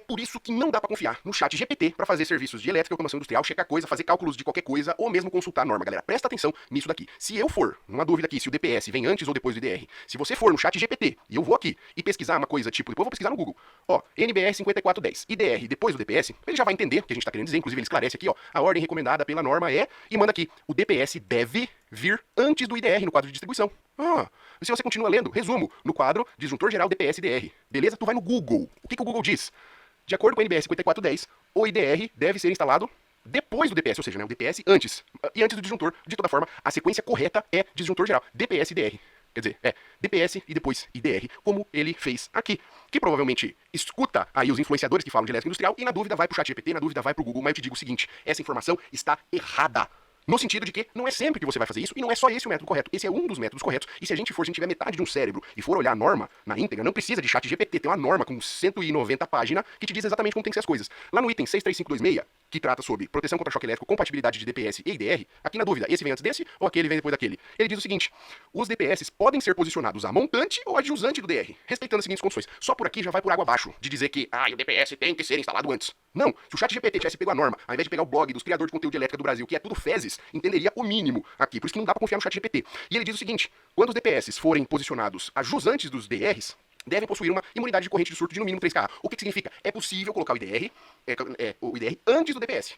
por isso que não dá pra confiar no chat GPT pra fazer serviços de elétrica e automação industrial, checar coisa, fazer cálculos de qualquer coisa, ou mesmo consultar a norma, galera. Presta atenção nisso daqui. Se eu for, numa dúvida aqui, se o DPS vem antes ou depois do IDR, se você for no chat GPT, e eu vou aqui, e pesquisar uma coisa tipo, depois eu vou pesquisar no Google, ó, NBR 5410, IDR depois do DPS, ele já vai entender o que a gente tá querendo dizer, inclusive ele esclarece aqui, ó, a ordem recomendada pela norma é, e manda aqui, o DPS deve vir antes do IDR no quadro de distribuição. Se você continua lendo, resumo, no quadro disjuntor geral DPS-IDR. Beleza? Tu vai no Google. O que o Google diz? De acordo com a NBR 5410, o IDR deve ser instalado depois do DPS, ou seja, né, o DPS antes. E antes do disjuntor, de toda forma, a sequência correta é disjuntor geral, DPS-IDR. Quer dizer, é DPS e depois IDR, como ele fez aqui. Que provavelmente escuta aí os influenciadores que falam de elétrica industrial e na dúvida vai pro chat GPT, na dúvida vai pro Google, mas eu te digo o seguinte, essa informação está errada. No sentido de que não é sempre que você vai fazer isso, e não é só esse o método correto. Esse é um dos métodos corretos. E se a gente tiver metade de um cérebro e for olhar a norma na íntegra, não precisa de chat GPT. Tem uma norma com 190 páginas que te diz exatamente como tem que ser as coisas. Lá no item 63526, que trata sobre proteção contra choque elétrico, compatibilidade de DPS e IDR, aqui na dúvida, esse vem antes desse ou aquele vem depois daquele? Ele diz o seguinte, os DPS podem ser posicionados a montante ou a jusante do DR, respeitando as seguintes condições. Só por aqui já vai por água abaixo, de dizer que, o DPS tem que ser instalado antes. Não, se o chat GPT tivesse pego a norma, ao invés de pegar o blog dos criadores de conteúdo de elétrica do Brasil, que é tudo fezes, entenderia o mínimo aqui. Por isso que não dá pra confiar no chat GPT. E ele diz o seguinte, quando os DPS forem posicionados a jusantes dos DRs, devem possuir uma imunidade de corrente de surto de no mínimo 3K. O que significa? É possível colocar o IDR antes do DPS.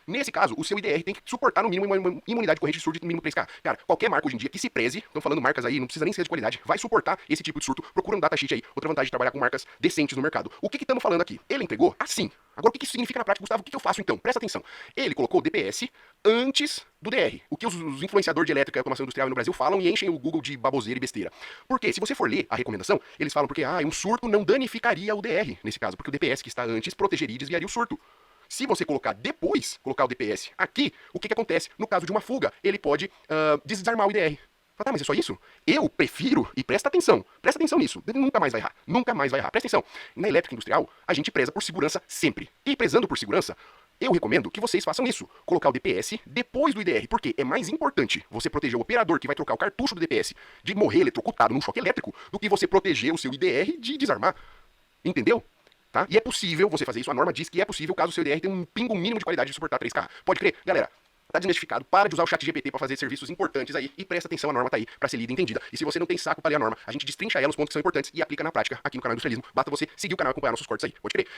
Nesse caso, o seu IDR tem que suportar no mínimo uma imunidade de corrente de surto de no mínimo 3K. Cara, qualquer marca hoje em dia que se preze, estão falando marcas aí, não precisa nem ser de qualidade, vai suportar esse tipo de surto. Procura um datasheet aí. Outra vantagem de trabalhar com marcas decentes no mercado. O que estamos falando aqui? Ele entregou assim. Agora, o que isso significa na prática, Gustavo? O que eu faço então? Presta atenção. Ele colocou o DPS antes do DR. O que os influenciadores de elétrica e automação industrial no Brasil falam e enchem o Google de baboseira e besteira. Por quê? Se você for ler a recomendação, eles falam porque um surto não danificaria o DR, nesse caso, porque o DPS que está antes protegeria e desviaria o surto. Se você colocar depois, colocar o DPS aqui, o que acontece? No caso de uma fuga, ele pode desarmar o IDR. Tá, mas é só isso? Eu prefiro, e presta atenção nisso, nunca mais vai errar, nunca mais vai errar. Presta atenção, na elétrica industrial, a gente preza por segurança sempre. E prezando por segurança, eu recomendo que vocês façam isso, colocar o DPS depois do IDR, porque é mais importante você proteger o operador que vai trocar o cartucho do DPS de morrer eletrocutado num choque elétrico, do que você proteger o seu IDR de desarmar. Entendeu? Tá? E é possível você fazer isso, a norma diz que é possível caso o seu IDR tenha um pingo mínimo de qualidade de suportar 3K. Pode crer? Galera, tá desmistificado, para de usar o chat GPT para fazer serviços importantes aí e presta atenção, a norma tá aí para ser lida e entendida. E se você não tem saco para ler a norma, a gente destrincha ela os pontos que são importantes e aplica na prática aqui no canal Industrialismo. Basta você seguir o canal e acompanhar nossos cortes aí. Pode crer?